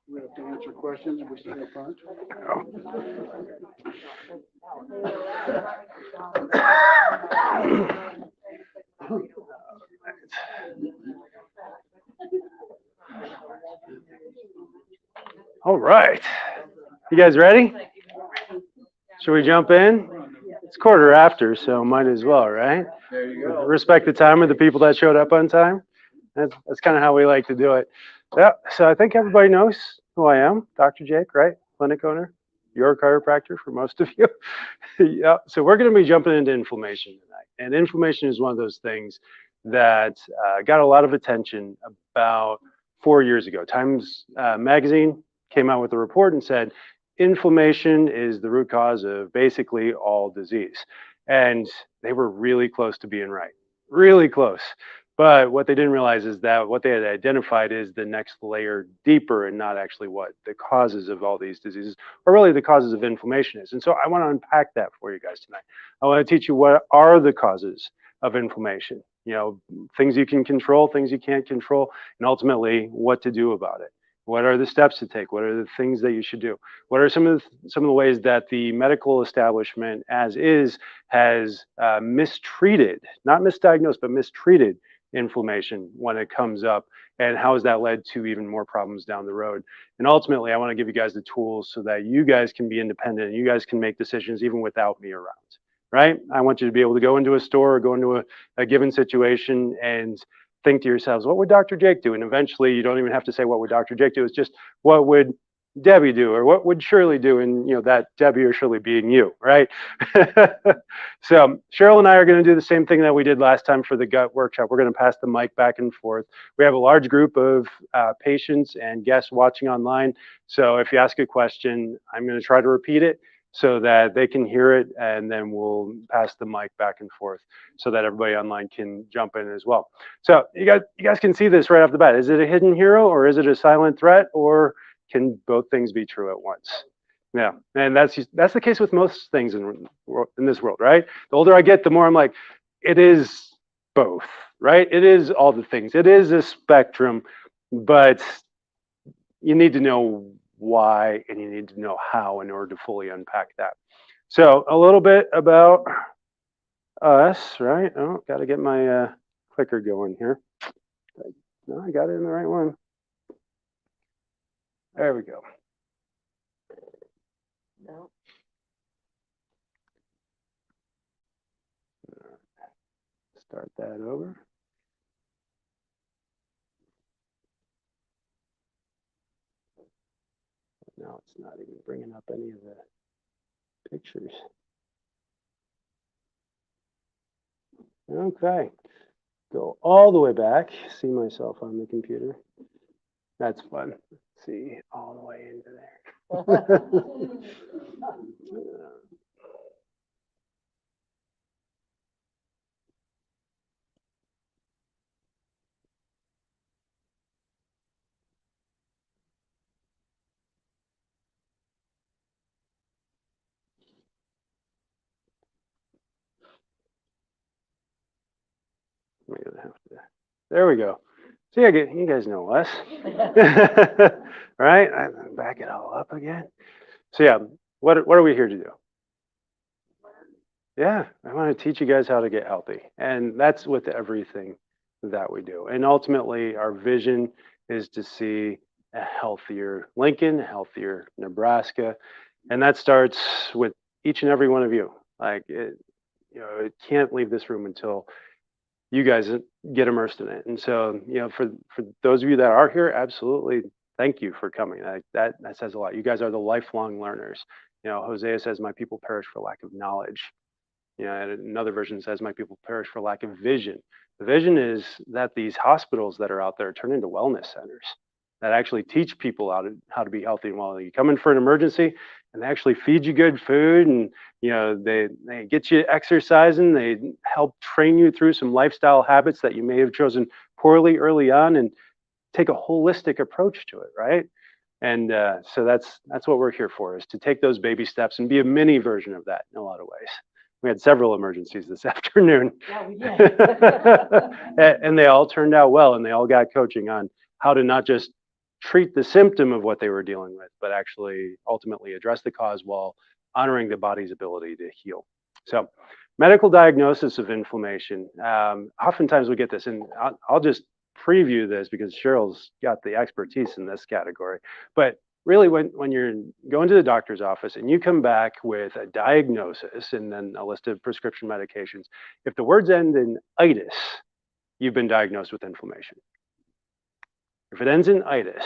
We have to answer questions. We sit in the front. All right. You guys ready? Should we jump in? It's quarter after, so might as well, right? There you go. Respect the time of the people that showed up on time. That's kind of how we like to do it. Yeah, so I think everybody knows who I am, Dr. Jake, right? Clinic owner, your chiropractor for most of you. Yeah, so we're going to be jumping into inflammation tonight. And inflammation is one of those things that got a lot of attention about 4 years ago. Times Magazine came out with a report and said, inflammation is the root cause of basically all disease. And they were really close to being right, really close. But what they didn't realize is that what they had identified is the next layer deeper and not actually what the causes of all these diseases, or really the causes of inflammation is. And so I want to unpack that for you guys tonight. I want to teach you what are the causes of inflammation, things you can control, things you can't control, and ultimately what to do about it. What are the steps to take? What are the things that you should do? What are some of the ways that the medical establishment, as is, has mistreated, not misdiagnosed, but mistreated inflammation when it comes up, and how has that led to even more problems down the road? And ultimately, I want to give you guys the tools so that you guys can be independent and you guys can make decisions even without me around, right? I want you to be able to go into a store or go into a given situation and think to yourselves, what would Dr. Jake do? And eventually you don't even have to say, what would Dr. Jake do? It's just, what would Debbie do? Or what would Shirley do? And that Debbie or Shirley being you, right? So Cheryl and I are going to do the same thing that we did last time for the gut workshop. We're going to pass the mic back and forth. We have a large group of patients and guests watching online. So if you ask a question, I'm going to try to repeat it so that they can hear it, and then we'll pass the mic back and forth so that everybody online can jump in as well. So you guys can see this right off the bat. Is it a hidden hero, or is it a silent threat, or can both things be true at once? Yeah, and that's the case with most things in this world, right? The older I get, the more I'm like, it is both, right? It is all the things. It is a spectrum, but you need to know why, and you need to know how in order to fully unpack that. So a little bit about us, right? Oh, got to get my clicker going here. No, I got it in the right one. There we go. No. Start that over. Now it's not even bringing up any of the pictures. Okay, go all the way back, see myself on the computer. That's fun. Let's see, all the way into there. I'm gonna have to There we go. See, you guys know less. Right? Back it all up again. So yeah, what are we here to do? Yeah, I want to teach you guys how to get healthy. And that's with everything that we do. And ultimately, our vision is to see a healthier Lincoln, a healthier Nebraska. And that starts with each and every one of you. It can't leave this room until you guys get immersed in it. And so, for those of you that are here, absolutely thank you for coming. That says a lot. You guys are the lifelong learners. Hosea says, "My people perish for lack of knowledge." And another version says, "My people perish for lack of vision." The vision is that these hospitals that are out there turn into wellness centers that actually teach people how to be healthy and well. You come in for an emergency and they actually feed you good food, and they get you exercising. They help train you through some lifestyle habits that you may have chosen poorly early on, and take a holistic approach to it, right? And so that's what we're here for, is to take those baby steps and be a mini version of that in a lot of ways. We had several emergencies this afternoon. Yeah, we did. And they all turned out well, and they all got coaching on how to not just treat the symptom of what they were dealing with, but actually ultimately address the cause while honoring the body's ability to heal. So, medical diagnosis of inflammation. Oftentimes we get this, and I'll just preview this because Cheryl's got the expertise in this category. But really, when you're going to the doctor's office and you come back with a diagnosis and then a list of prescription medications, if the words end in itis, you've been diagnosed with inflammation. If it ends in itis,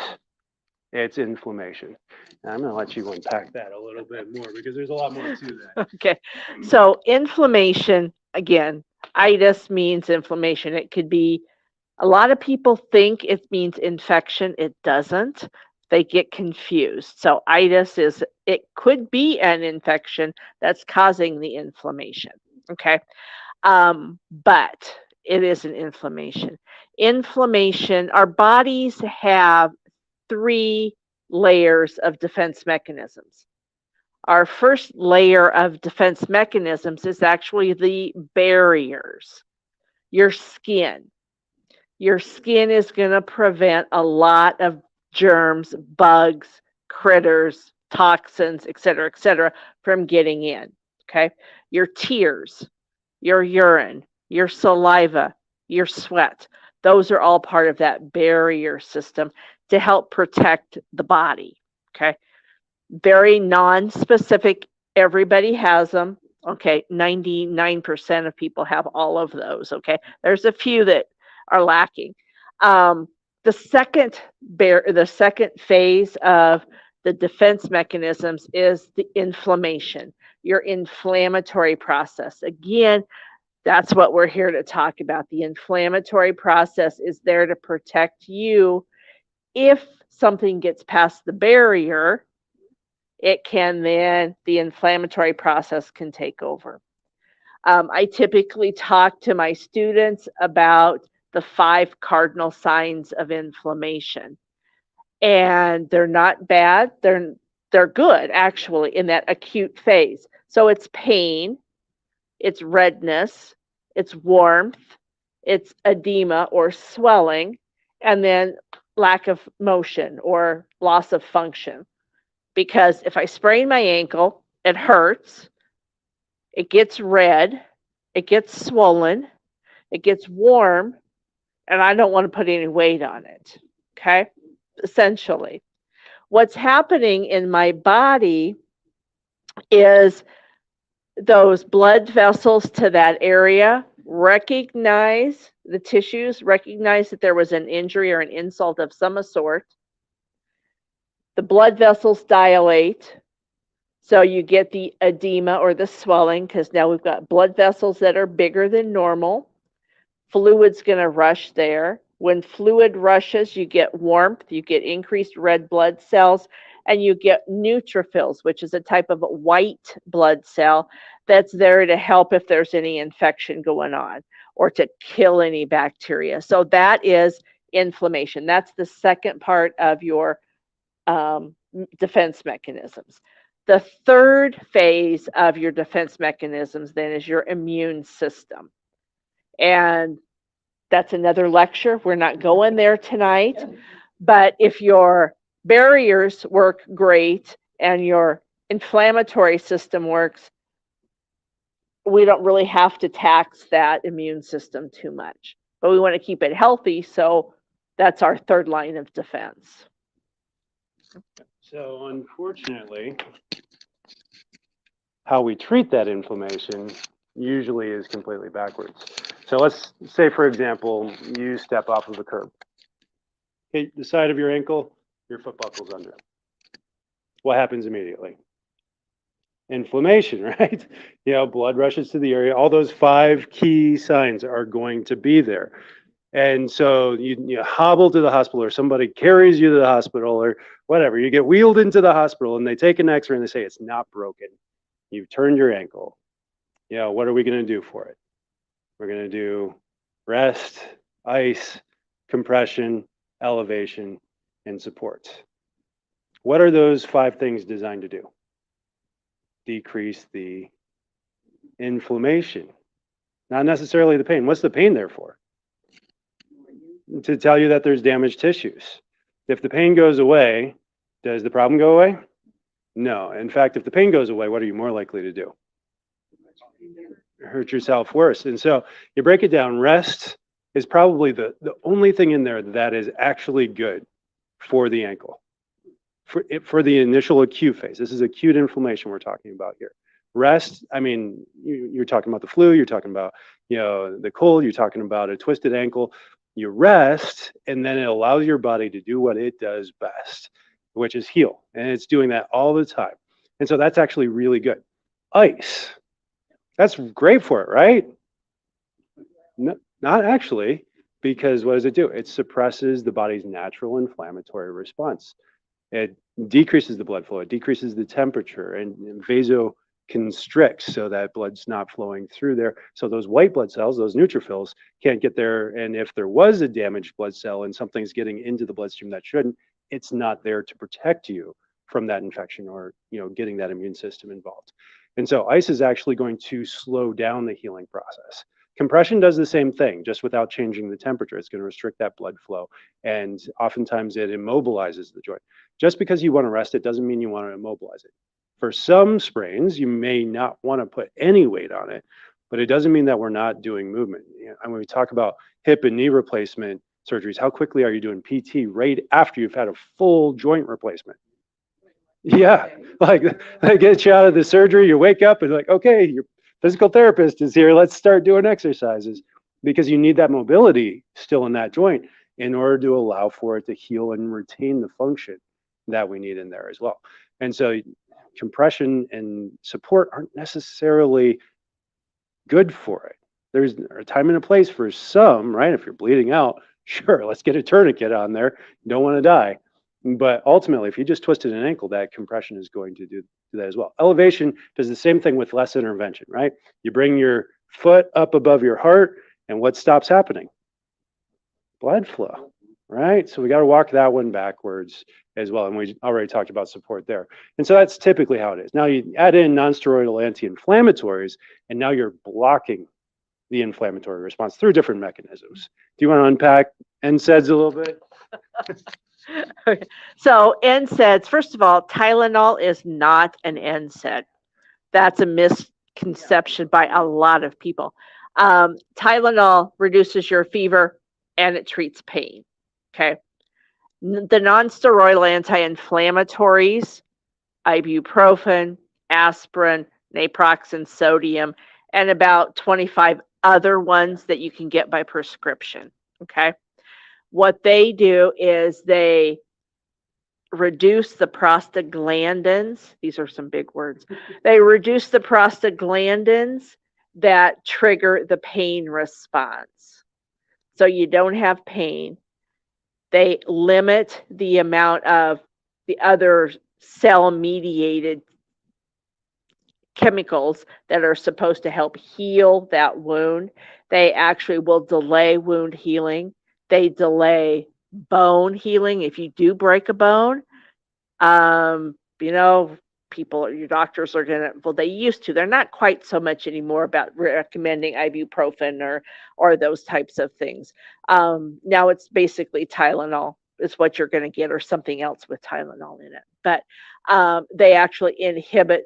it's inflammation. And I'm going to let you unpack that a little bit more because there's a lot more to that. Okay. So inflammation, again, itis means inflammation. It could be, a lot of people think it means infection. It doesn't. They get confused. So itis it could be an infection that's causing the inflammation. Okay. But it is an inflammation. Inflammation, our bodies have 3 layers of defense mechanisms. Our first layer of defense mechanisms is actually the barriers. Your skin. Your skin is going to prevent a lot of germs, bugs, critters, toxins, et cetera, from getting in. Okay. Your tears, your urine, your saliva, your sweat. Those are all part of that barrier system to help protect the body. Okay. Very non-specific. Everybody has them. Okay. 99% of people have all of those. Okay. There's a few that are lacking. The second phase of the defense mechanisms is the inflammation, your inflammatory process. Again, that's what we're here to talk about. The inflammatory process is there to protect you. If something gets past the barrier, the inflammatory process can take over. I typically talk to my students about the 5 cardinal signs of inflammation. And they're not bad. They're good, actually, in that acute phase. So it's pain, it's redness, it's warmth, it's edema or swelling, and then lack of motion or loss of function. Because if I sprain my ankle, it hurts, it gets red, it gets swollen, it gets warm, and I don't want to put any weight on it. Okay? Essentially. What's happening in my body is those blood vessels to that area recognize the tissues, recognize that there was an injury or an insult of some sort. The blood vessels dilate. So you get the edema or the swelling because now we've got blood vessels that are bigger than normal. Fluid's going to rush there. When fluid rushes, you get warmth, you get increased red blood cells, and you get neutrophils, which is a type of white blood cell that's there to help if there's any infection going on or to kill any bacteria. So that is inflammation. That's the second part of your defense mechanisms. The third phase of your defense mechanisms then is your immune system. And That's another lecture. We're not going there tonight. But if your barriers work great and your inflammatory system works, we don't really have to tax that immune system too much. But we want to keep it healthy, so that's our third line of defense. So unfortunately, how we treat that inflammation usually is completely backwards. So let's say, for example, you step off of a curb. Hit the side of your ankle, your foot buckles under. What happens immediately? Inflammation, right? You know, blood rushes to the area. All those 5 key signs are going to be there. And so you hobble to the hospital, or somebody carries you to the hospital, or whatever. You get wheeled into the hospital and they take an x-ray and they say it's not broken. You've turned your ankle. You know, what are we going to do for it? We're going to do rest, ice, compression, elevation, and support. What are those 5 things designed to do? Decrease the inflammation, not necessarily the pain. What's the pain there for? To tell you that there's damaged tissues. If the pain goes away, does the problem go away? No. In fact, if the pain goes away, what are you more likely to do? Hurt yourself worse. And so you break it down. Rest is probably the only thing in there that is actually good for the ankle, for the initial acute phase. This is acute inflammation we're talking about here. Rest, I mean, you're talking about the flu, you're talking about, the cold, you're talking about a twisted ankle. You rest, and then it allows your body to do what it does best, which is heal. And it's doing that all the time. And so that's actually really good. Ice, that's great for it, right? No, not actually, because what does it do? It suppresses the body's natural inflammatory response. It decreases the blood flow, it decreases the temperature, and vasoconstricts so that blood's not flowing through there. So those white blood cells, those neutrophils, can't get there. And if there was a damaged blood cell and something's getting into the bloodstream that shouldn't, it's not there to protect you from that infection or getting that immune system involved. And so ice is actually going to slow down the healing process. Compression does the same thing, just without changing the temperature. It's going to restrict that blood flow, and oftentimes it immobilizes the joint. Just because you want to rest it doesn't mean you want to immobilize it. For some sprains, you may not want to put any weight on it, but it doesn't mean that we're not doing movement. And when we talk about hip and knee replacement surgeries, how quickly are you doing PT right after you've had a full joint replacement? Yeah, like they get you out of the surgery, you wake up and like, okay, your physical therapist is here. Let's start doing exercises, because you need that mobility still in that joint in order to allow for it to heal and retain the function that we need in there as well. And so compression and support aren't necessarily good for it. There's a time and a place for some, right? If you're bleeding out, sure, let's get a tourniquet on there. You don't want to die. But ultimately, if you just twisted an ankle, that compression is going to do that as well. Elevation does the same thing with less intervention, right? You bring your foot up above your heart, and what stops happening? Blood flow, right? So we got to walk that one backwards as well. And we already talked about support there. And so that's typically how it is. Now you add in non-steroidal anti-inflammatories, and now you're blocking the inflammatory response through different mechanisms. Do you want to unpack NSAIDs a little bit? Okay. So NSAIDs, first of all, Tylenol is not an NSAID. That's a misconception by a lot of people. Tylenol reduces your fever and it treats pain. Okay. The non-steroidal anti-inflammatories, ibuprofen, aspirin, naproxen, sodium, and about 25 other ones that you can get by prescription. Okay. What they do is they reduce the prostaglandins. These are some big words. They reduce the prostaglandins that trigger the pain response. So you don't have pain. They limit the amount of the other cell-mediated chemicals that are supposed to help heal that wound. They actually will delay wound healing. They delay bone healing. If you do break a bone, people or your doctors are going to, well, they used to, they're not quite so much anymore about recommending ibuprofen or those types of things. Now it's basically Tylenol is what you're going to get, or something else with Tylenol in it. But they actually inhibit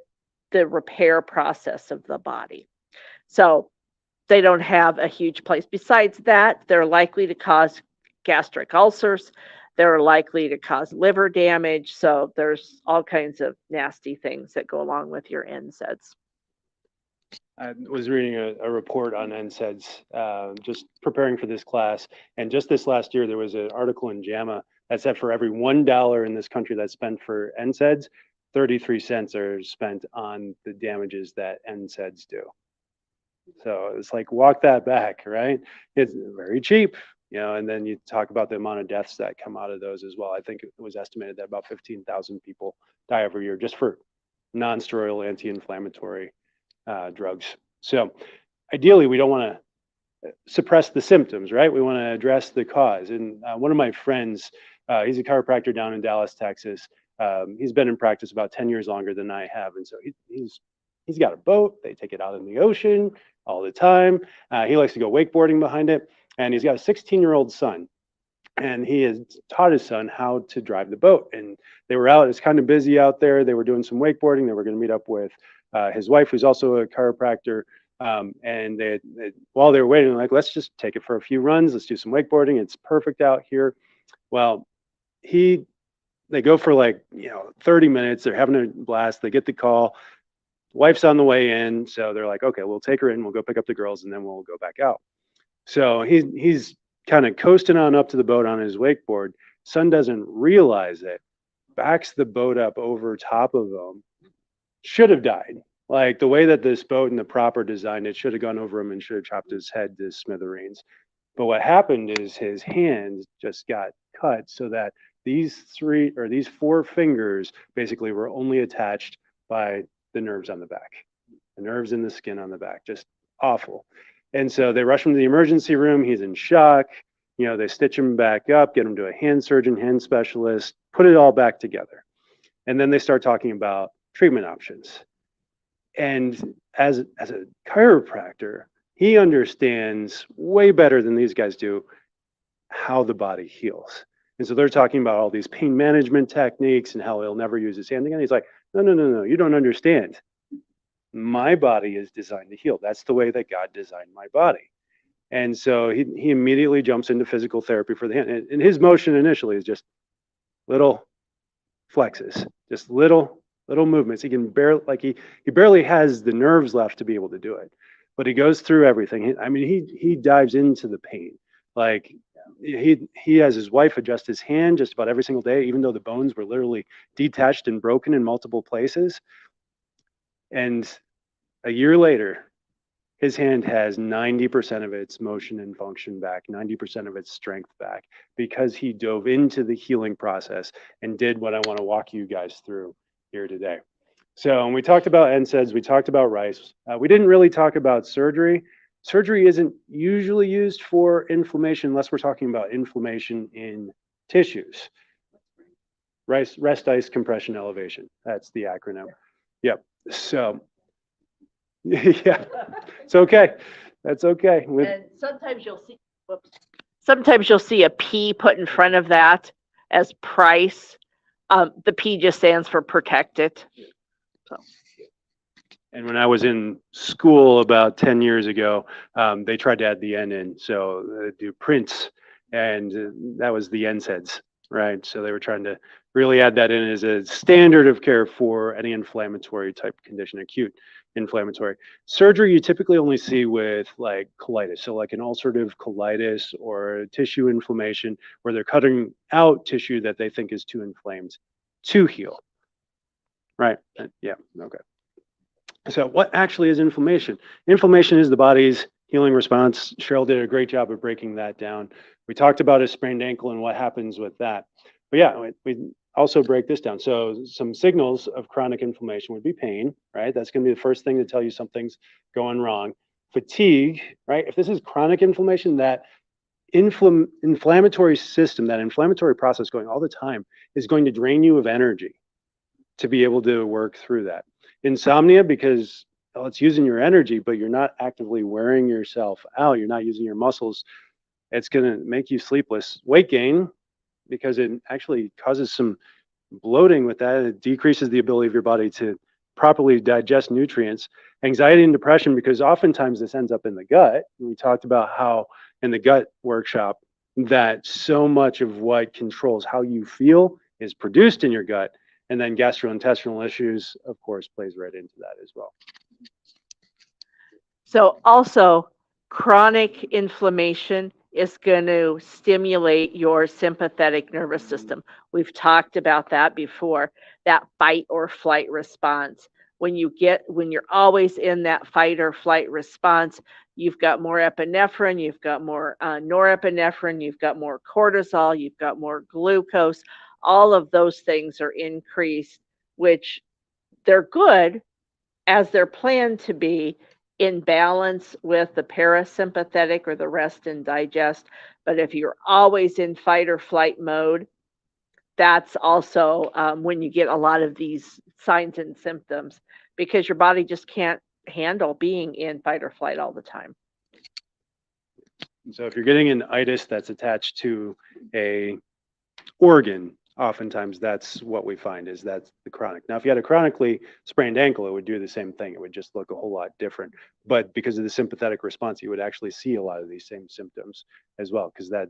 the repair process of the body. So they don't have a huge place. Besides that, they're likely to cause gastric ulcers. They're likely to cause liver damage. So there's all kinds of nasty things that go along with your NSAIDs. I was reading a report on NSAIDs, just preparing for this class. And just this last year, there was an article in JAMA that said for every $1 in this country that's spent for NSAIDs, 33 cents are spent on the damages that NSAIDs do. So it's like, walk that back, right? It's very cheap, and then you talk about the amount of deaths that come out of those as well. I think it was estimated that about 15,000 people die every year just for non-steroidal anti-inflammatory drugs. So ideally, we don't want to suppress the symptoms, right? We want to address the cause. And one of my friends, he's a chiropractor down in Dallas, Texas. He's been in practice about 10 years longer than I have. And so he's got a boat. They take it out in the ocean all the time. He likes to go wakeboarding behind it. And he's got a 16-year-old son. And he has taught his son how to drive the boat. And they were out, it's kind of busy out there. They were doing some wakeboarding. They were going to meet up with his wife, who's also a chiropractor. And while they were waiting, like, let's just take it for a few runs. Let's do some wakeboarding. It's perfect out here. Well, they go for 30 minutes. They're having a blast. They get the call. Wife's on the way in. So they're like, okay, we'll take her in. We'll go pick up the girls and then we'll go back out. So he's kind of coasting on up to the boat on his wakeboard. Son doesn't realize it, backs the boat up over top of him. Should have died. Like the way that this boat and the proper design, it should have gone over him and should have chopped his head to smithereens. But what happened is his hands just got cut so that these 4 fingers basically were only attached by the nerves on the back, the nerves in the skin on the back, just awful. And so they rush him to the emergency room. He's in shock. They stitch him back up, get him to a hand surgeon, hand specialist, put it all back together. And then they start talking about treatment options. And as a chiropractor, he understands way better than these guys do how the body heals. And so they're talking about all these pain management techniques and how he'll never use his hand again. He's like, no, you don't understand. My body is designed to heal. That's the way that God designed my body. And so he immediately jumps into physical therapy for the hand. And his motion initially is just little flexes, just little movements. He can he barely has the nerves left to be able to do it. But he goes through everything. He dives into the pain. Like he has his wife adjust his hand just about every single day, even though the bones were literally detached and broken in multiple places. And a year later, his hand has 90% of its motion and function back, 90% of its strength back, because he dove into the healing process and did what I want to walk you guys through here today. So when we talked about NSAIDs, we talked about rice. We didn't really talk about surgery. Surgery isn't usually used for inflammation unless we're talking about inflammation in tissues. Rest, ice, compression, elevation. That's the acronym. Yep. So, yeah, it's okay. That's okay. And sometimes you'll see a P put in front of that as price. The P just stands for protected. So. And when I was in school about 10 years ago, they tried to add the N in. So do prints, and that was the NSAIDs, right? So they were trying to really add that in as a standard of care for any inflammatory type condition, acute inflammatory. Surgery you typically only see with like colitis. So like an ulcerative colitis or tissue inflammation where they're cutting out tissue that they think is too inflamed to heal. Right? Yeah, okay. So what actually is inflammation? Inflammation is the body's healing response. Cheryl did a great job of breaking that down. We talked about a sprained ankle and what happens with that. But yeah, we also break this down. So some signals of chronic inflammation would be pain, right? That's going to be the first thing to tell you something's going wrong. Fatigue, right? If this is chronic inflammation, that inflammatory system, that inflammatory process going all the time is going to drain you of energy. to be able to work through that. Insomnia, because it's using your energy, but you're not actively wearing yourself out. You're not using your muscles. It's going to make you sleepless. Weight gain, because it actually causes some bloating with that. It decreases the ability of your body to properly digest nutrients. Anxiety and depression, because oftentimes this ends up in the gut. We talked about how in the gut workshop that so much of what controls how you feel is produced in your gut. And then gastrointestinal issues, of course, plays right into that as well. So also, chronic inflammation is going to stimulate your sympathetic nervous system. We've talked about that before, that fight or flight response. When you're always in that fight or flight response, you've got more epinephrine, you've got more norepinephrine, you've got more cortisol, you've got more glucose. All of those things are increased, which they're good as they're planned to be in balance with the parasympathetic or the rest and digest. But if you're always in fight or flight mode, that's also when you get a lot of these signs and symptoms because your body just can't handle being in fight or flight all the time. So if you're getting an itis that's attached to a organ, oftentimes that's what we find is that's the chronic. Now, if you had a chronically sprained ankle, it would do the same thing. It would just look a whole lot different. But because of the sympathetic response, you would actually see a lot of these same symptoms as well, because that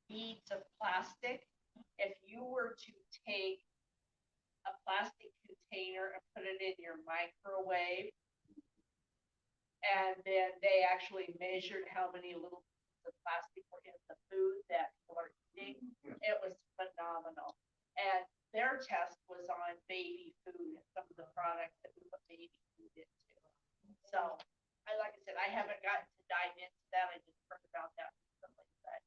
beads of plastic. If you were to take a plastic container and put it in your microwave, and then they actually measured how many little pieces of plastic were in the food that people are eating, it was phenomenal. And their test was on baby food and some of the products that we put baby food into. So, like I said, I haven't gotten to dive into that. I just heard about that recently, but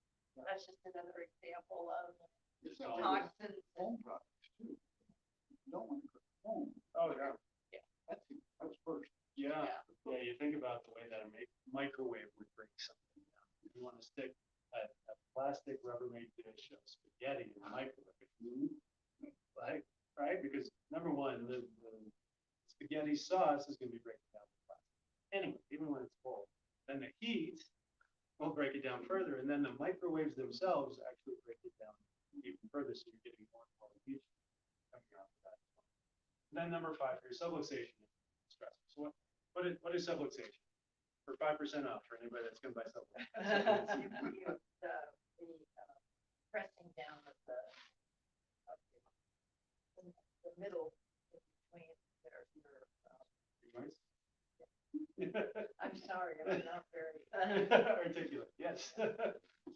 that's just another example of It's toxins. home products too. You don't want to cook at home. Oh, yeah. That's first. Yeah. Yeah. Yeah, you think about the way that a microwave would break something down. If you want to stick a plastic Rubbermaid dish of spaghetti in the microwave, like, right? Because number one, the spaghetti sauce is going to be breaking down the plastic. Anyway, even when it's cold, then the heat will break it down further, and then the microwaves themselves actually break it down even further, so you're getting more and more heat coming out of that. And then number 5, your subluxation stress. So what is subluxation? For 5% off for anybody that's going to buy subluxation. Pressing down of the middle between their, I'm sorry, I'm not very. Articulate, yes.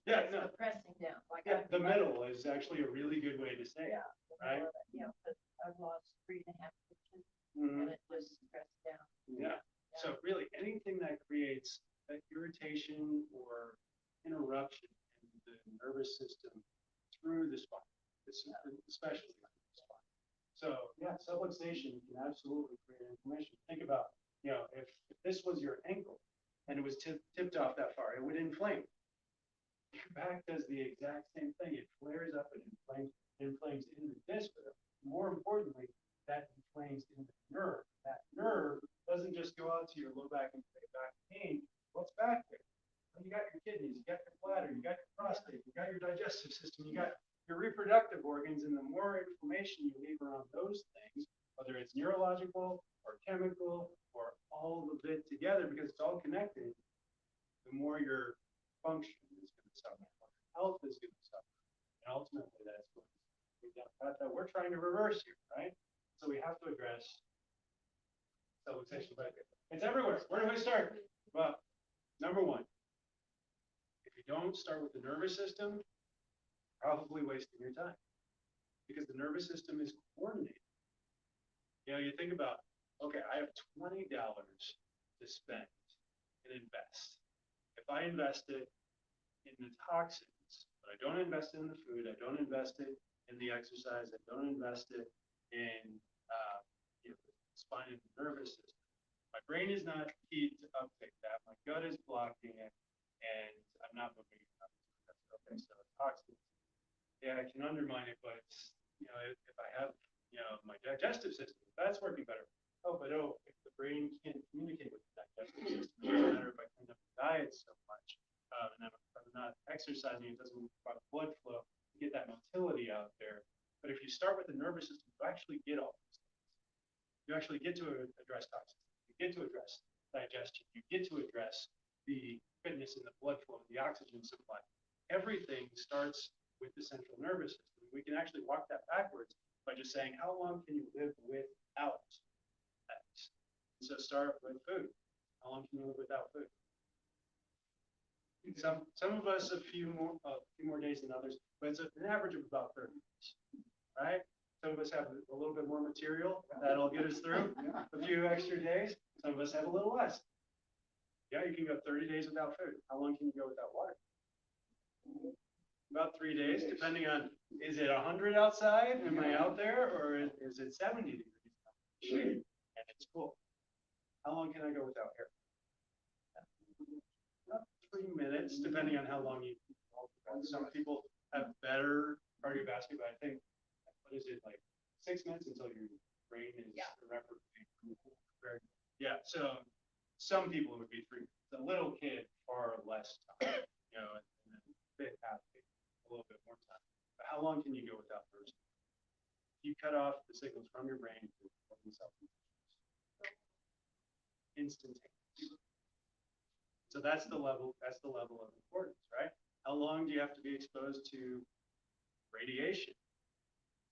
Yeah, no. Pressing down, like. Yeah, the middle is actually a really good way to say it. Yeah. Right? You know, but I've lost 3.5 inches Mhm. and it just pressed down. Yeah. So really, anything that creates an irritation or interruption in the nervous system through the spine, especially the spine. So yeah, subluxation can absolutely create inflammation. Think about, if this was your ankle and it was tipped off that far, it would inflame. Your back does the exact same thing. It flares up and inflames in the disc, but more importantly, that inflames in the nerve. That nerve doesn't just go out to your low back and back pain. What's back there? Well, you got your kidneys, you got your bladder, you got your prostate, you got your digestive system, you got your reproductive organs, and the more inflammation you leave around those things, whether it's neurological or chemical or all of it together, because it's all connected, the more your function is going to suffer, the more your health is going to suffer, and ultimately that's going to be that path that we're trying to reverse here, right? So we have to address subluxation, but it's everywhere. Where do I start? Well, number 1, if you don't start with the nervous system, probably wasting your time, because the nervous system is coordinated. You think about, okay, I have $20 to spend and invest. If I invest it in the toxins, but I don't invest it in the food, I don't invest it in the exercise, I don't invest it in the spine and the nervous system, my brain is not key to uptake that, my gut is blocking it, and I'm not moving it up. Okay, so toxins, yeah, I can undermine it, but if I have my digestive system, that's working better. If the brain can't communicate with the digestive system, it doesn't matter if I clean up the diet so much, and if I'm not exercising, it doesn't provide blood flow to get that motility out there. But if you start with the nervous system, you actually get all these things. You actually get to address toxins. You get to address digestion. You get to address the fitness in the blood flow, the oxygen supply. Everything starts with the central nervous system. We can actually walk that backwards by just saying, how long can you live without X? So start with food. How long can you live without food? Some of us a few more days than others, but it's an average of about 30 days, right? Some of us have a little bit more material that'll get us through a few extra days. Some of us have a little less. Yeah, you can go 30 days without food. How long can you go without water? About 3 days, depending on, is it 100 outside? Am I out there? Or is it 70 degrees shade and it's cool? How long can I go without air? About 3 minutes, depending on how long you. Some people have better cardiovascular, but I think, what is it, like 6 minutes until your brain is irreparably prepared. Yeah, so some people it would be 3 minutes. A little kid, far less time, and then fit athlete, a little bit more time. But how long can you go without nursing? You cut off the signals from your brain to instantaneous. So that's the level of importance, right? How How long do you have to be exposed to radiation?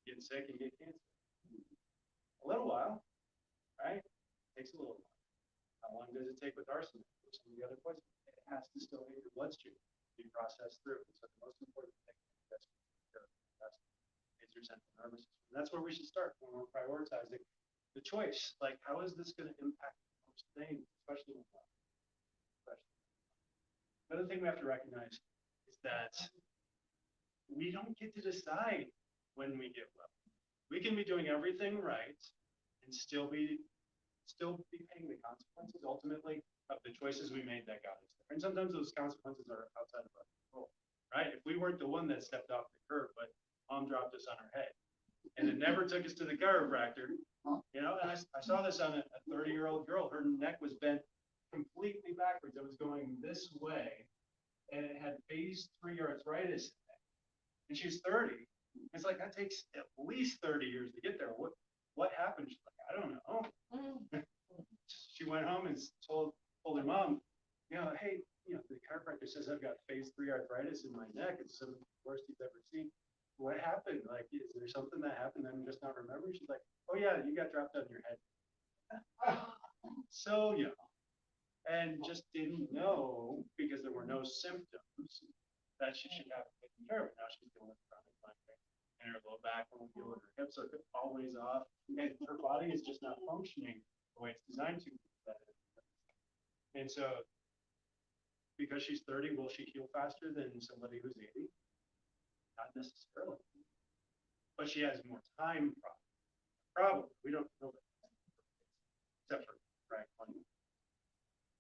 Get sick and get cancer? A little while, right? Takes a little while. How long does it take with arsenic or some of the other poisons? It has to still hit your bloodstream, be processed through. So the most important thing that's is your central nervous system. And that's where we should start when we're prioritizing the choice. Like, how is this going to impact most things, especially with Another thing we have to recognize is that we don't get to decide when we get well. We can be doing everything right and still be paying the consequences ultimately of the choices we made that got us there. And sometimes those consequences are outside of our control, right? If we weren't the one that stepped off the curb, but mom dropped us on our head and it never took us to the chiropractor, you know, and I saw this on a 30-year-old girl. Her neck was bent completely backwards. It was going this way and it had phase 3 arthritis in it. And she's 30. It's like, that takes at least 30 years to get there. What happened? She's like, I don't know. She went home and told her mom, you know, hey, you know, the chiropractor says I've got phase 3 arthritis in my neck. It's some of the worst he's ever seen. What happened? Like, is there something that happened that I'm just not remembering? She's like, oh yeah, you got dropped on your head. So young. And just didn't know because there were no symptoms that she should have taken care of it. Now she's dealing with chronic migraine and her low back won't feel in her hips are always off. And her body is just not functioning the way it's designed to. And so, because she's 30, will she heal faster than somebody who's 80? Not necessarily. But she has more time, probably. We don't know that. Except for Frank Money.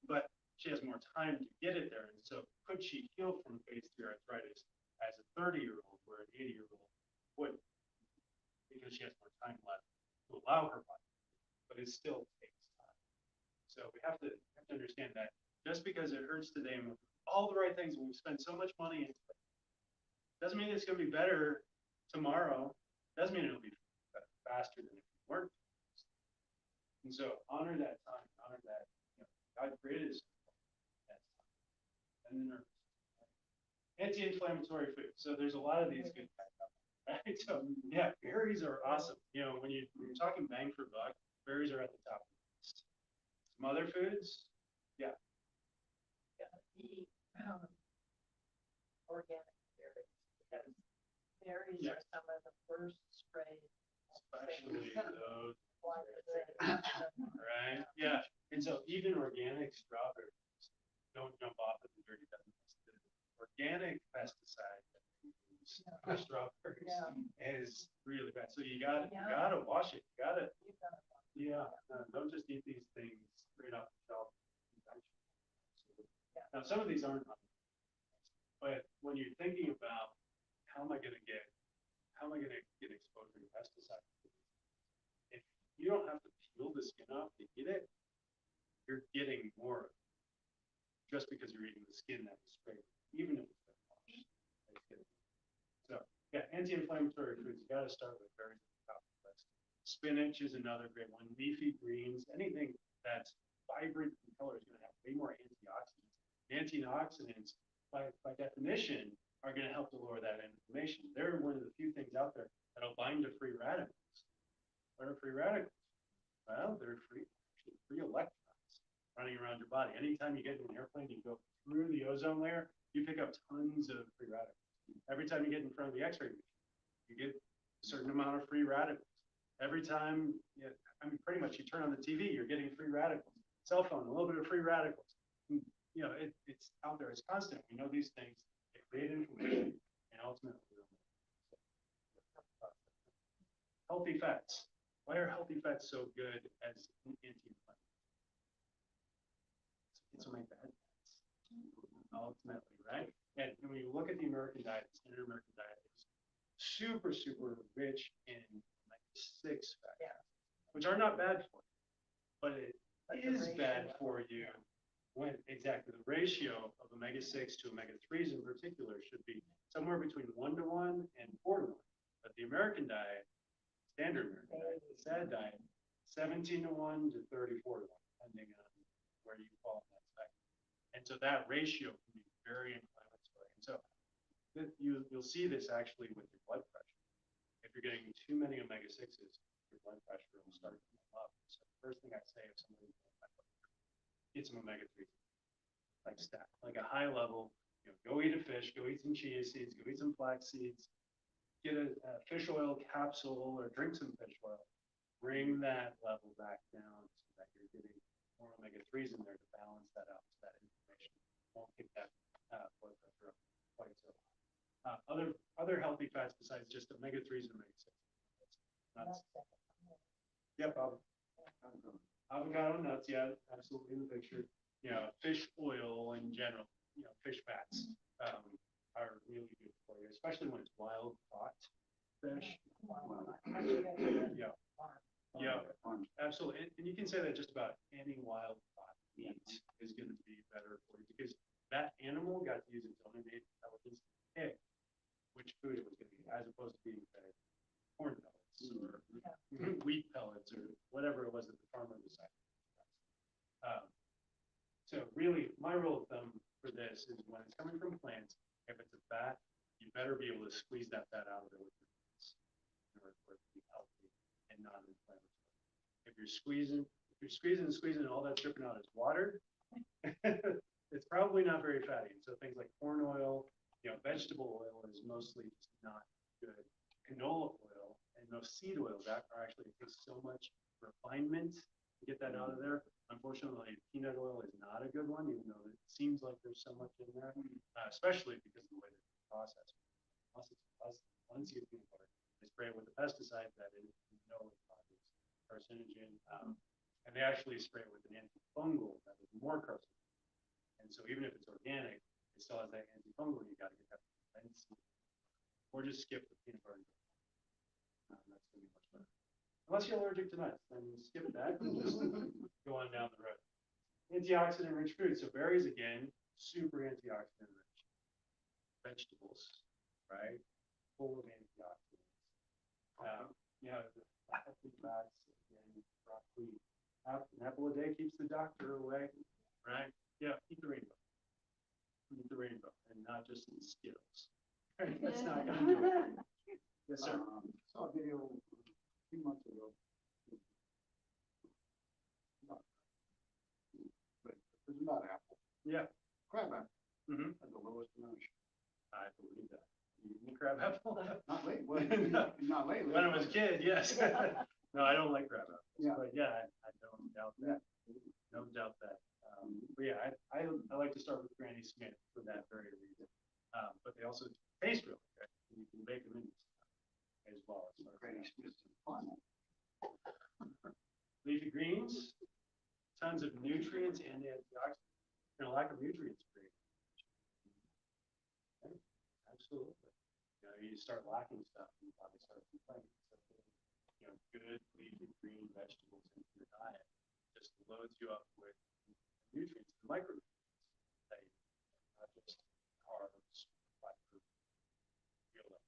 But she has more time to get it there. And so could she heal from phase 3 arthritis as a 30-year-old where an 80-year-old wouldn't? Because she has more time left to allow her body. But it still takes time. So we have to understand that just because it hurts today and all the right things, we've spent so much money into it, doesn't mean it's going to be better tomorrow. Doesn't mean it'll be faster than if you weren't. And so honor that time, honor that. God created us that time. And the nervous. Anti-inflammatory food. So there's a lot of these good types, right? So yeah, berries are awesome. You know, when you're talking bang for buck, berries are at the top of the list. Some other foods, yeah. Eat organic berries because berries Yeah. are some of the worst sprayed. Especially those, Why is it? right? Yeah. And so even organic strawberries don't jump off at the dirty dozen. Organic pesticide that we use for strawberries is really bad. So you gotta wash it. Don't just eat these things straight off the shelf. Now some of these aren't, but when you're thinking about how am I gonna get exposure to pesticides, if you don't have to peel the skin off to eat it, you're getting more just because you're eating the skin that was sprayed, even if it's been washed. So yeah, anti-inflammatory foods, you gotta start with berries at the top of the list. Spinach is another great one. Leafy greens, anything that's vibrant in color is gonna have way more antioxidants. Antioxidants, by definition, are gonna help to lower that inflammation. They're one of the few things out there that'll bind to free radicals. What are free radicals? Well, they're free electrons running around your body. Anytime you get in an airplane, you go through the ozone layer, you pick up tons of free radicals. Every time you get in front of the X-ray machine, you get a certain amount of free radicals. Every time, pretty much you turn on the TV, you're getting free radicals. Cell phone, a little bit of free radicals. You know, it's out there, it's constant. We know these things, they create inflammation, and ultimately, healthy fats. Why are healthy fats so good as anti-inflammatory? It's my bad fats, ultimately, right? And when you look at the American diet, the standard American diet is super, super rich in omega-6 fats, which are not bad for you, but it is bad for you when exactly the ratio of omega-6 to omega-3s in particular should be somewhere between 1:1 and 4:1. But the American diet, standard American diet, the SAD diet, 17:1 to 34:1, depending on where you fall in that spectrum. And so that ratio can be very inflammatory. And so You'll see this actually with your blood pressure. If you're getting too many omega-6s, your blood pressure will start to come up. So the first thing I say if somebody's get some omega-3, like stack, like a high level, go eat a fish, go eat some chia seeds, go eat some flax seeds, get a fish oil capsule or drink some fish oil. Bring that level back down so that you're getting more omega-3s in there to balance that out, so that inflammation won't kick that blood pressure up quite so high. Other healthy fats besides just omega-3s and omega-6. Nuts. Yep, avocado nuts, yeah, absolutely in the picture. Fish oil in general, fish fats are really good for you, especially when it's wild caught fish. Yeah, absolutely. And you can say that just about any wild caught meat is going to be better for you because that animal got to use its own innate intelligence to pick which food it was going to eat, as opposed to being fed corn pellets or wheat pellets or whatever it was that the farmer decided. So really, my rule of thumb for this is when it's coming from plants, if it's a fat, you better be able to squeeze that fat out of there with your hands in order for it to be healthy and non-inflammatory. If you're squeezing and all that's dripping out is water, it's probably not very fatty. So things like corn oil, vegetable oil is mostly just not good. Canola oil and those seed oils that are actually, it takes so much refinement to get that out of there. Unfortunately, peanut oil is not a good one, even though it seems like there's so much in there, especially because of the way that it's processed. Once you get peanut butter, they spray it with a pesticide that is causes carcinogen, and they actually spray it with an antifungal that is more carcinogen. And so even if it's organic, it still has that antifungal. You got to get that linseed, or just skip the peanut butter. That's going to be much better. Unless you're allergic to nuts, then skip that and just go on down the road. Antioxidant rich foods. So berries, again, super antioxidant rich. Vegetables, right? Full of antioxidants. Healthy fats, again, broccoli. An apple a day keeps the doctor away, right? Yeah, eat the rainbow. Eat the rainbow, and not just in Skittles. Right? That's not going to do it. Yes, sir. Saw a video a few months ago. But it's about apple. Yeah. Crab apple Mm-hmm. had the lowest amount of sugar. I believe that. You eat crab apple? Not late. Well, No. not lately. When I was a kid, yes. No, I don't like crab apples. Yeah. But yeah, I don't doubt that. No doubt that. But yeah, I like to start with Granny Smith for that very reason. But they also taste really good. You can bake them in as well. Granny Smith's fun. Leafy greens, tons of nutrients and antioxidants. And a lack of nutrients for you. Okay? Absolutely. You start lacking stuff, and your body starts complaining. So, good leafy green vegetables into your diet just loads you up with nutrients, the micronutrients that you need, not just carbs, fiber,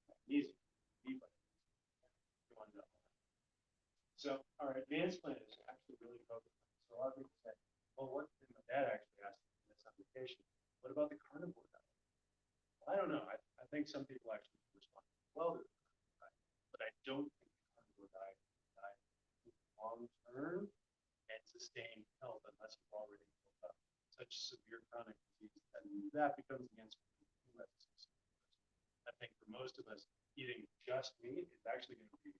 magnesium, B vitamins. So our advanced plan is actually really focused on this. So a lot of people say, well, what, and my dad actually asked me in this application, what about the carnivore diet? Well, I don't know. I think some people actually respond well to the carnivore diet, but I don't think the carnivore diet is long term and sustain health unless you've already built up such severe chronic disease that becomes the answer to I think for most of us, eating just meat is actually going to be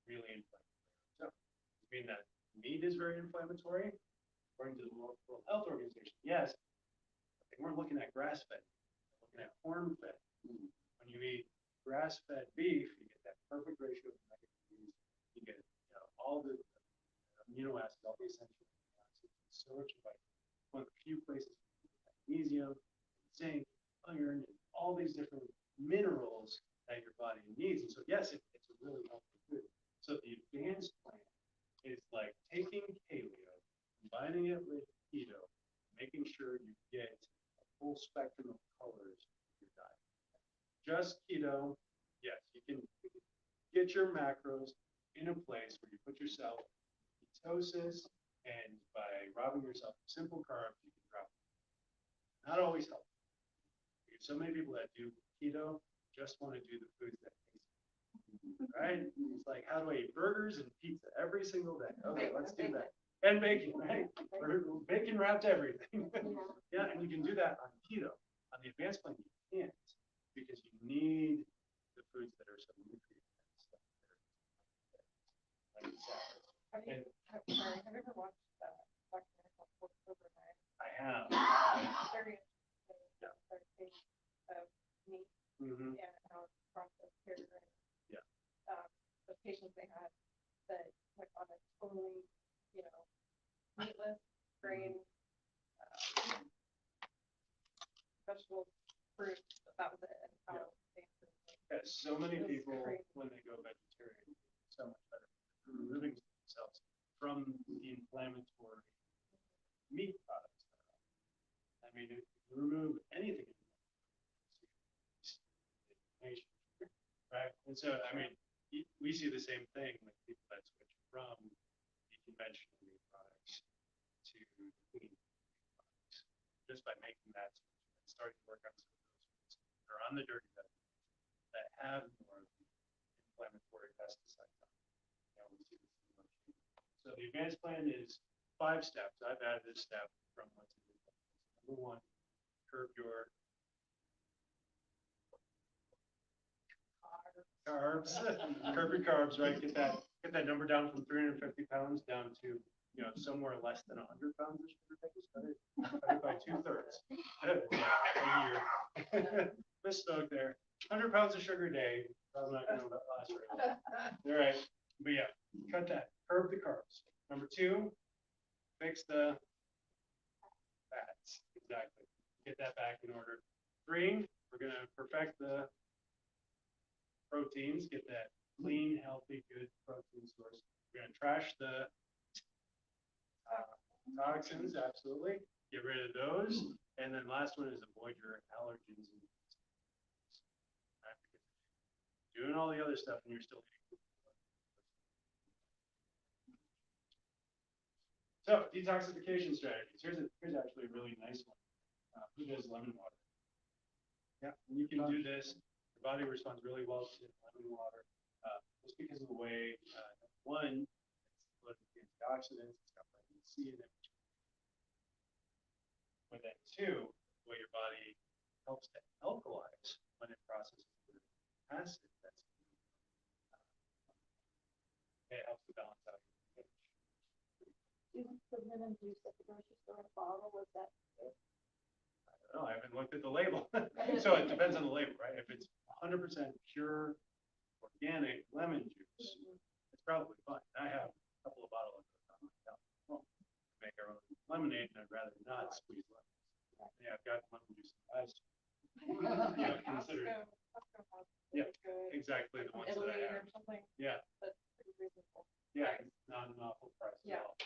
really inflammatory. So, does it mean that meat is very inflammatory? According to the World Health Organization, yes. But we're looking at grass-fed, looking at corn-fed. When you eat grass-fed beef, you get that perfect ratio of omega-3s. You get all the amino acids, all the essential amino acids, so much vitamins. One of the few places magnesium, zinc, iron, and all these different minerals that your body needs. And so, yes, it's a really healthy food. So the advanced plan is like taking paleo, combining it with keto, making sure you get a full spectrum of colors in your diet. Just keto, yes, you can get your macros in a place where you put yourself in ketosis, and by robbing yourself of simple carbs, you can drop. Not always helpful. So many people that do keto just want to do the foods that taste good, right? It's like, how do I eat burgers and pizza every single day? Okay, let's do that. And bacon, right? Bacon wrapped everything. Yeah, and you can do that on keto. On the advanced plan, you can't, because you need the foods that are so nutrient dense. Like salads. Have you, sorry, have you ever watched documentary called Forks Over Knives? I have. Very interesting clarification of meat Mhm. and how it's processed here. And, Yeah. the patients they had that went on a totally, meatless, grain, vegetables, fruit, that was it. And how they Yeah, so many Feels people, crazy. when they go vegetarian, so much better. Removing themselves from the inflammatory meat products. I mean, if you remove anything, right? And so, I mean, we see the same thing with people that switch from the conventional meat products to the clean meat products, just by making that switch and starting to work on some of those foods that are on the dirty vegetables that have more of the inflammatory pesticides on them. We see this in most people. So the advanced plan is 5 steps. I've added this step from what's in the plan. Number 1, curb your carbs, curb your carbs, right? Get that number down from 350 pounds down to, somewhere less than 100 pounds of sugar days. Cut it by 2/3 a year. Misspoke there. 100 pounds of sugar a day. Probably not going to last very long. All right, but yeah, cut that. Curb the carbs. Number 2, fix the fats. Exactly. Get that back in order. 3, we're going to perfect the proteins, get that clean, healthy, good protein source. We're going to trash the toxins, absolutely. Get rid of those. And then last one is avoid your allergens. Right? Doing all the other stuff and you're still eating. So, detoxification strategies. Here's actually a really nice one. Who does lemon water? Yeah, you can do this. Your body responds really well to lemon water, just because of the way, one, it's loaded with antioxidants, it's got vitamin C in it. But then 2, the way your body helps to alkalize when it processes the acid that's it helps to balance out your pH. Isn't the lemon juice at the grocery store in a bottle, was that good? I haven't looked at the label. So it depends on the label, right? If it's 100% pure organic lemon juice, it's probably fine. I have a couple of bottles on my couch at home to make our own lemonade, and I'd rather not squeeze lemons. Yeah, I've got lemon juice in ice. Yeah, consider it. Costco has Yeah, good, exactly the ones that I Italy have. or something, Yeah, that's pretty reasonable. yeah, it's not an awful price at Yeah. all.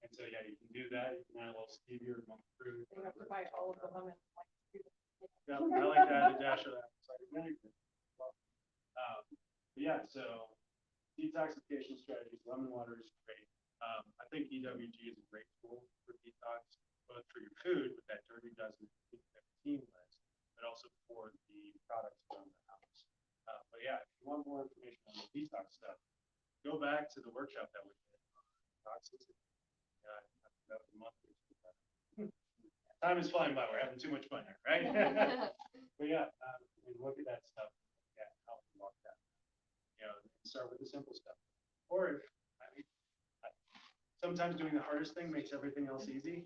And so, yeah, you can do that. You can add a little stevia or monk fruit. You have to buy all of the lemons, like, Yeah, I like to add a dash of that cider vinegar. Yeah, so detoxification strategies, lemon water is great. I think EWG is a great tool for detox, both for your food with that dirty dozen 15 list, but also for the products around the house. But yeah, if you want more information on the detox stuff, go back to the workshop that we did on toxicity. That was a month or 2 back. Time is flying by. We're having too much fun here, right? But yeah, and look at that stuff. Yeah, help you walk that. Start with the simple stuff. Or if, sometimes doing the hardest thing makes everything else easy.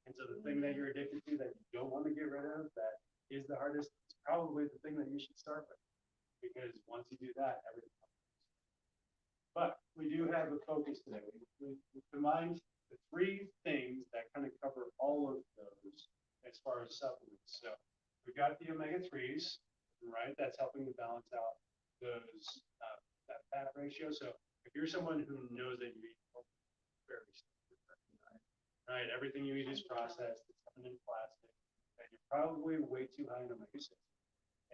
And so the thing that you're addicted to that you don't want to get rid of, that is the hardest, is probably the thing that you should start with. Because once you do that, everything else. But we do have a focus today. We combined the 3 things that kind of cover all of those as far as supplements. So we've got the omega-3s, right? That's helping to balance out those that fat ratio. So if you're someone who knows that you eat very standard, right? Everything you eat is processed, it's coming in plastic, and you're probably way too high in omega-6.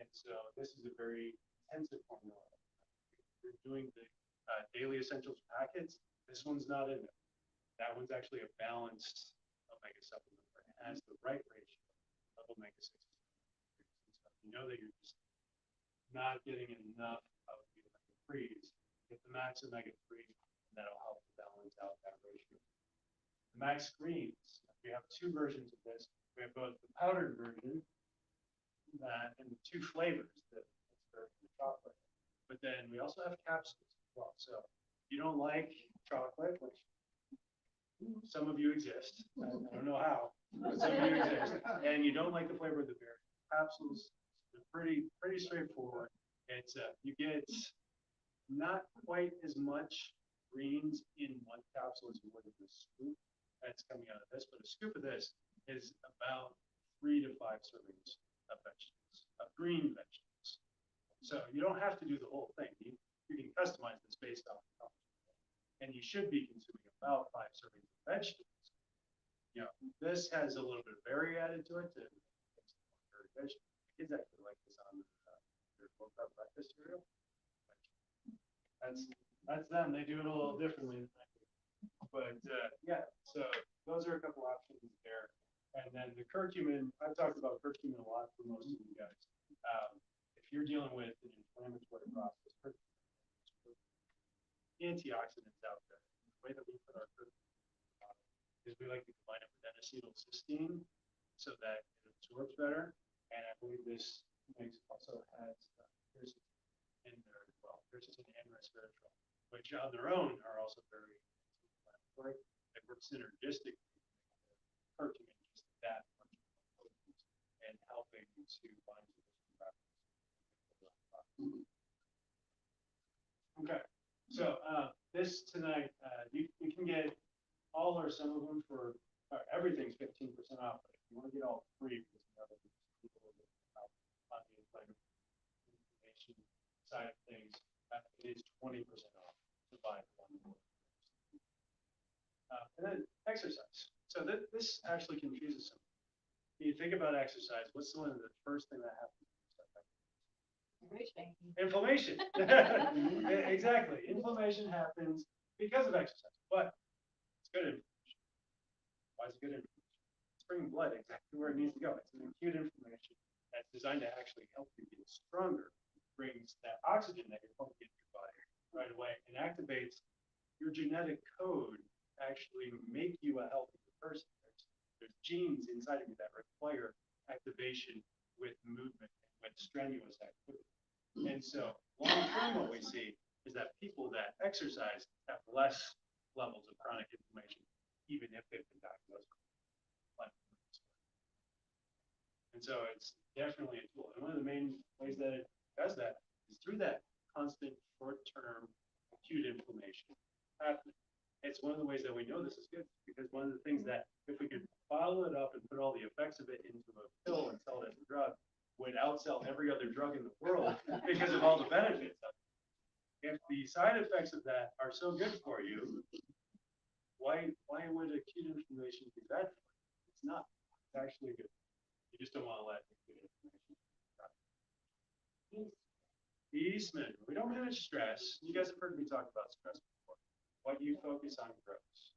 And so this is a very intensive formula. If you're doing the daily essentials packets, this one's not in there. That one's actually a balanced omega supplement where it has the right ratio of omega-6. You know that you're just not getting enough of the omega-3s. Get the max omega-3, and that'll help balance out that ratio. The max greens, we have two versions of this. We have both the powdered version and the two flavors, the chocolate. But then we also have capsules as well. So if you don't like chocolate, which some of you exist, I don't know how, but some of you exist, and you don't like the flavor of the berry, capsules are pretty straightforward. It's you get not quite as much greens in one capsule as you would in the scoop that's coming out of this, but a scoop of this is about 3 to 5 servings of vegetables, of green vegetables. So you don't have to do the whole thing. You can customize this based on how much you want. And you should be consuming about 5 servings of vegetables. You know, this has a little bit of berry added to it to make it more very vegetable. Kids actually like this on their low-carb breakfast cereal. That's them. They do it a little differently than I do. But yeah, so those are a couple options there. And then the curcumin, I've talked about curcumin a lot for most of you guys. If you're dealing with an inflammatory process, antioxidants out there, the way that we put our curcumin is we like to combine it with N-acetylcysteine so that it absorbs better. And I believe this also has quercetin in there as well. Quercetin and resveratrol, which on their own are also very anti-inflammatory. They work synergistically with curcumin just that much more potent and helping to bind to those properties. Okay, so this tonight, you can get all or some of them for everything's 15% off. But if you want to get all 3, because you know that people will get out on the inflammation side of things, it is 20% off to buy one more. And then exercise. So this actually confuses some. When you think about exercise, what's one of the first thing that happens? Inflammation. Exactly. Inflammation happens because of exercise, but it's good inflammation. Why is it good inflammation? It's bringing blood exactly where it needs to go. It's an acute inflammation that's designed to actually help you get stronger. It brings that oxygen that you're pumping into your body right away and activates your genetic code to actually make you a healthier person. There's genes inside of you that require activation with movement and with strenuous activity. And so long term, what we see is that people that exercise have less levels of chronic inflammation, even if they've been diagnosed with inflammation. And so it's definitely a tool. And one of the main ways that it does that is through that constant short-term acute inflammation happening. It's one of the ways that we know this is good, because one of the things that if we could bottle it up and put all the effects of it into a pill and sell it as a drug, would outsell every other drug in the world because of all the benefits of it. If the side effects of that are so good for you, why would acute inflammation be bad for you? It's not. It's actually good. You just don't want to let acute inflammation die. Peace management. We don't manage stress. You guys have heard me talk about stress before. What you focus on grows.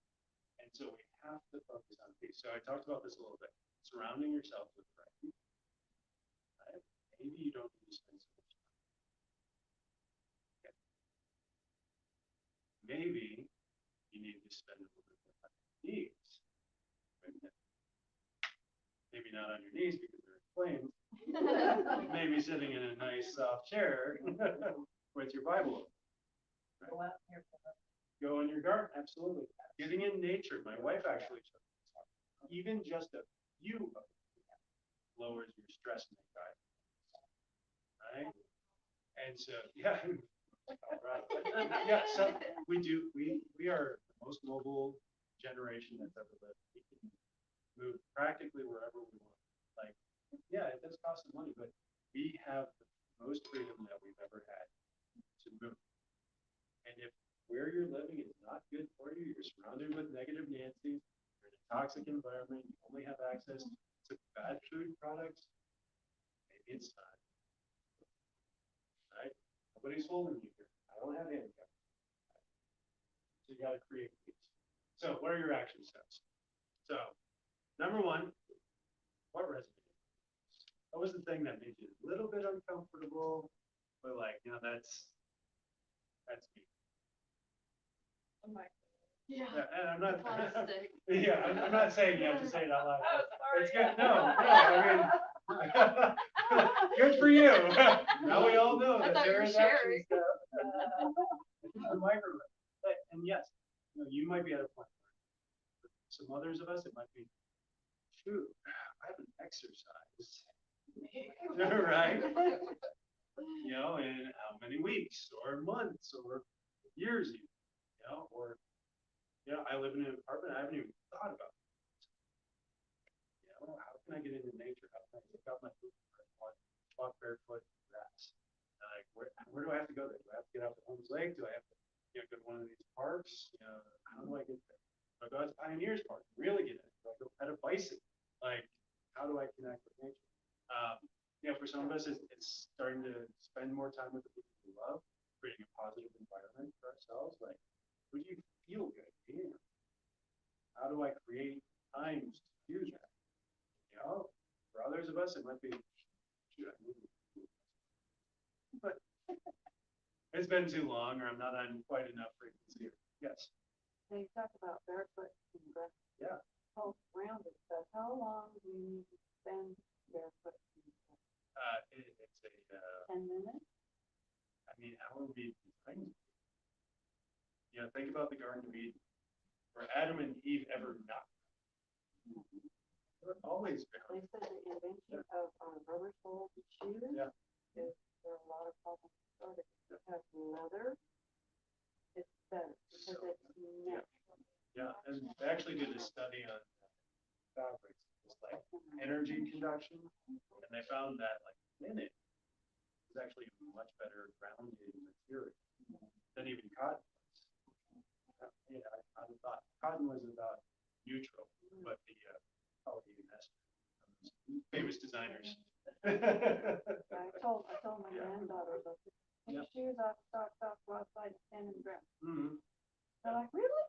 And so we have to focus on peace. So I talked about this a little bit. Surrounding yourself with friends. Right? Maybe you don't need to spend so much time. Okay. Maybe you need to spend a little bit more time on your knees. Maybe not on your knees because they're inflamed. Maybe sitting in a nice soft chair with your Bible. Right? Go in your garden, absolutely. Getting in nature. My wife actually showed this. Even just a few of them lowers your stress and anxiety. Right? And so, yeah. Right. Yeah, so we are the most mobile generation that's ever lived. We can move practically wherever we want. Like, yeah, it does cost some money, but we have the most freedom that we've ever had to move. And if where you're living is not good for you, you're surrounded with negative Nancy's, you're in a toxic environment, you only have access to bad food products, maybe it's time. Right? Nobody's holding you here. I don't have handcuffs. So you got to create peace. So what are your action steps? So number 1, what resonated? What was the thing that made you a little bit uncomfortable? but like, that's me. Yeah. Yeah, and I'm not, Plastic. yeah, I'm not saying you have to say it out loud. Oh, sorry. It's good, no, I mean, good for you. Now we all know I that thought you there were is action sharing. step. It's the microwave. And yes, you might be at a point where for some others of us, it might be, shoot, I haven't exercised. Right? In how many weeks or months or years even, or, I live in an apartment, I haven't even thought about it. How can I get into nature? How can I pick up my food and walk barefoot in the grass? Like, where do I have to go there? Do I have to get out to Holmes Lake? Do I have to, go to one of these parks? How do I get there? Do I go out to Pioneers Park? Really get it? Do I go pet a bison? Like, how do I connect with nature? For some of us, it's starting to spend more time with the people we love, creating a positive environment for ourselves. Like, would you feel good being? How do I create times to do that? For others of us, it might be, shoot, I need to. But it's been too long, or I'm not on quite enough frequency. Yes. So you talk about barefoot and breath. Yeah. Pulse rounded stuff. How long do you need to spend barefoot? It's a, 10 minutes? I mean, how are we designed? Think about the Garden of Eden. Were Adam and Eve ever not? They're always They bound. said the invention of rubber soled shoes Yeah. is there are a lot of problems started. If you have leather, it's better because So, it's natural. Yeah, and they actually did a study on fabrics, just like energy conduction, and they found that like linen is actually a much better grounding material than even cotton was. I thought cotton was about neutral, but the polyester, famous designers. I told my Yeah. granddaughter, look, take Yeah. your shoes off, socks off, go outside and stand in the ground. Mhm. They're like, really?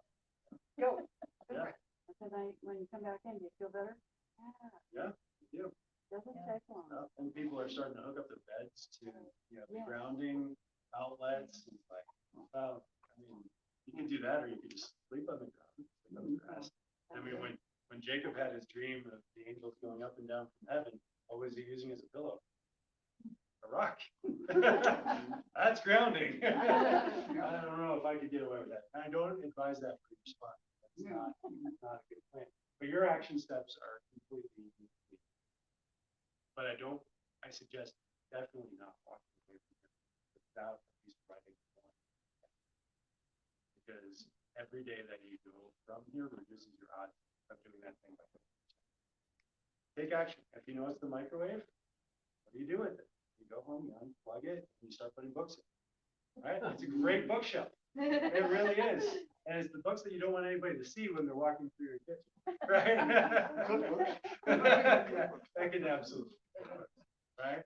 Go. Yeah. I said, when you come back in, do you feel better? Yeah, you do. Doesn't take long. And people are starting to hook up their beds to, the Yeah. grounding outlets. It's like, well, I mean, you can do that, or you can just sleep on the ground, sleep on the grass. I mean, when Jacob had his dream of the angels going up and down from heaven, what was he using as a pillow? A rock. That's grounding. I don't know if I could get away with that. I don't advise that for your spot. That's not a good plan. But your action steps are completely complete. But I suggest definitely not walking away from here without at least writing one. Because every day that you go from here reduces your odds of doing that thing by 50%. Take action. If you know it's the microwave, what do you do with it? You go home, you unplug it, and you start putting books in. Right? It's a great bookshelf. It really is. And it's the books that you don't want anybody to see when they're walking through your kitchen. Right? Yeah, that can absolutely. Right?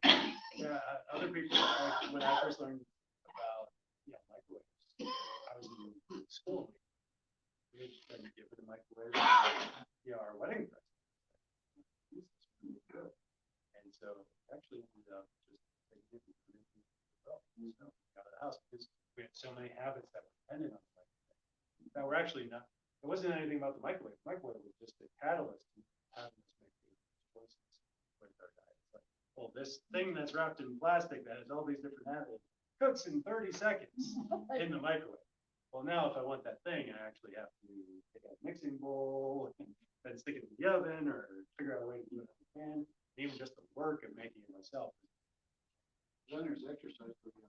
Yeah, other people, like when I first learned about microwaves, I was in school. We had to give it a microwave, our wedding present. This is really good. And so actually ended up just taking it and putting it in the out of the house because we had so many habits that were dependent on the microwave. That were actually not, it wasn't anything about the microwave. The microwave was just a catalyst to having us make these choices with our diet. It's like, well, this thing that's wrapped in plastic that has all these different additives cooks in 30 seconds in the microwave. Well, now if I want that thing, I actually have to take out a mixing bowl and then stick it in the oven or figure out a way to do it on the pan. Even just the work of making it myself. Then there's exercise for you.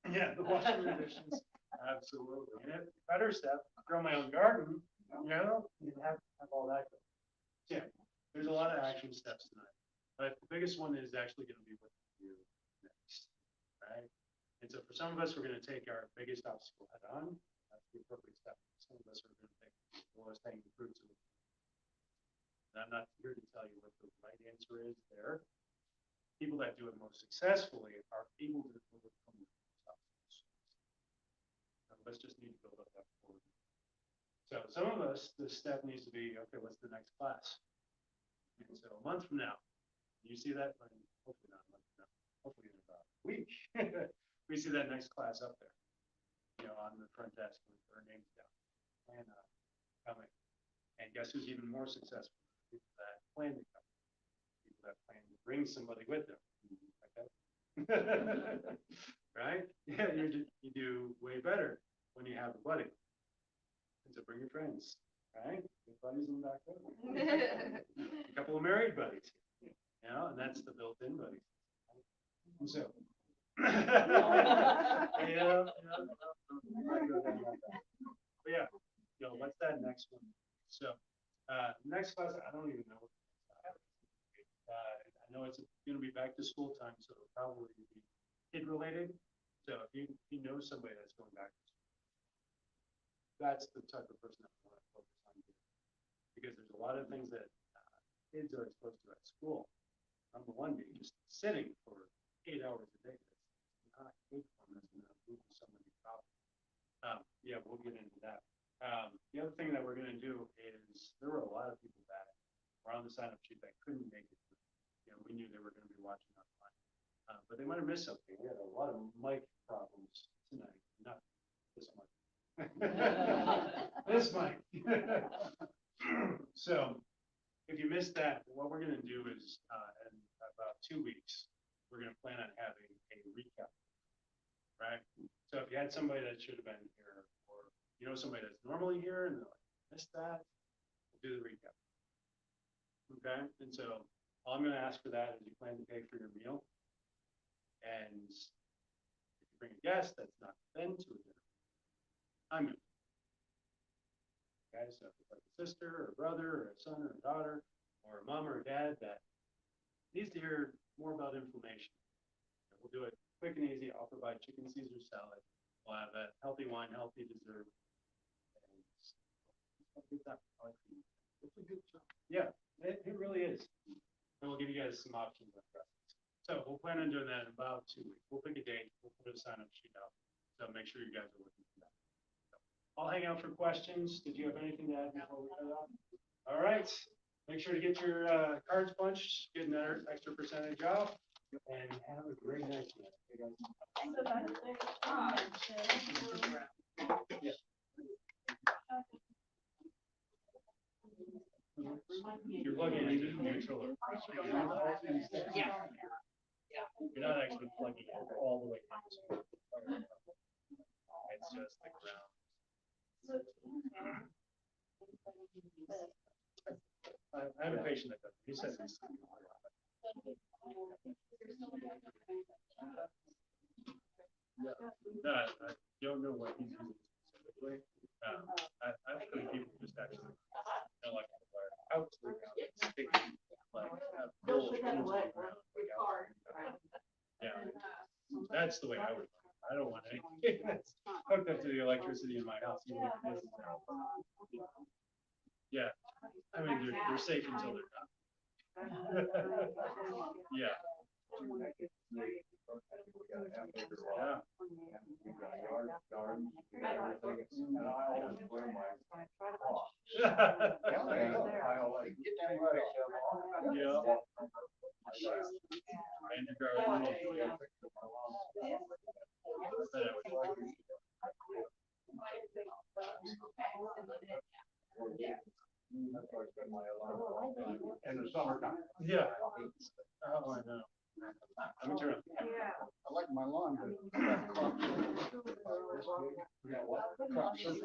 Yeah, the washing dishes, absolutely. And a better step, grow my own garden, and have all that going. Yeah, there's a lot of action steps tonight. But the biggest one is actually going to be what you do next, right? And so for some of us, we're going to take our biggest obstacle head on. That's the appropriate step. Some of us are going to take the lowest hanging fruits. And I'm not here to tell you what the right answer is there. People that do it most successfully are able to overcome those obstacles. Some of us just need to build up that forward. So some of us, the step needs to be, okay, what's the next class? And so a month from now, you see that, hopefully not a month from now, hopefully in about a week, we see that next class up there, you know, on the front desk with their names down. And coming. And guess who's even more successful? People that plan to come. People that plan to bring somebody with them. Okay? Right? Yeah, you do way better when you have a buddy. And so bring your friends, right? Your buddies in the back row. A couple of married buddies, you know, and that's the built-in buddies. And so, yeah, but yeah, you know, what's that next one? So, next class, I don't even know. I know it's going to be back to school time, so it'll probably be kid related. So if you know somebody that's going back to school, that's the type of person I want to focus on here. Because there's a lot of things that kids are exposed to at school. Number one, being just sitting for 8 hours a day. That's not good for them. That's going to move somebody's problem. Yeah, we'll get into that. The other thing that we're going to do is there were a lot of people that were on the sign-up sheet that couldn't make it. You know, we knew they were going to be watching online, but they might have missed something. We had a lot of mic problems tonight. Not this mic. This mic. So if you missed that, what we're going to do is in about 2 weeks, we're going to plan on having a recap. Right? So if you had somebody that should have been here, or you know somebody that's normally here and they're like, missed that, we'll do the recap. Okay? And so all I'm going to ask for that is you plan to pay for your meal. And if you bring a guest that's not been to a dinner, I'm going to. Okay? So if it's like a sister or a brother or a son or a daughter or a mom or a dad that needs to hear more about inflammation, we'll do it quick and easy. I'll provide chicken Caesar salad. We'll have a healthy wine, healthy dessert. And it's a good time. It's a good job. Yeah, it really is. And we'll give you guys some options on breakfast. So we'll plan on doing that in about 2 weeks. We'll pick a date. We'll put a sign-up sheet out. So make sure you guys are looking for that. So I'll hang out for questions. Did you have anything to add before we cut off? All right. Make sure to get your cards punched, getting that extra percentage off. And have a great night. Yeah. You're plugging into the neutral. Yeah. You're not actually plugging it all the way into. It's just the ground. I have a patient that does. He says he's. No, I don't know what he's using specifically. I've heard people just actually like out to the ground, stick, like full into the ground, like out. Yeah, that's the way I would. I don't want anything that's hooked up to the electricity in my house. Yeah, I mean they're safe until they're not. Yeah. In the summertime. Yeah. Oh, I know. Let me turn it. I like my lawn, but. Yeah, what? Crop circles.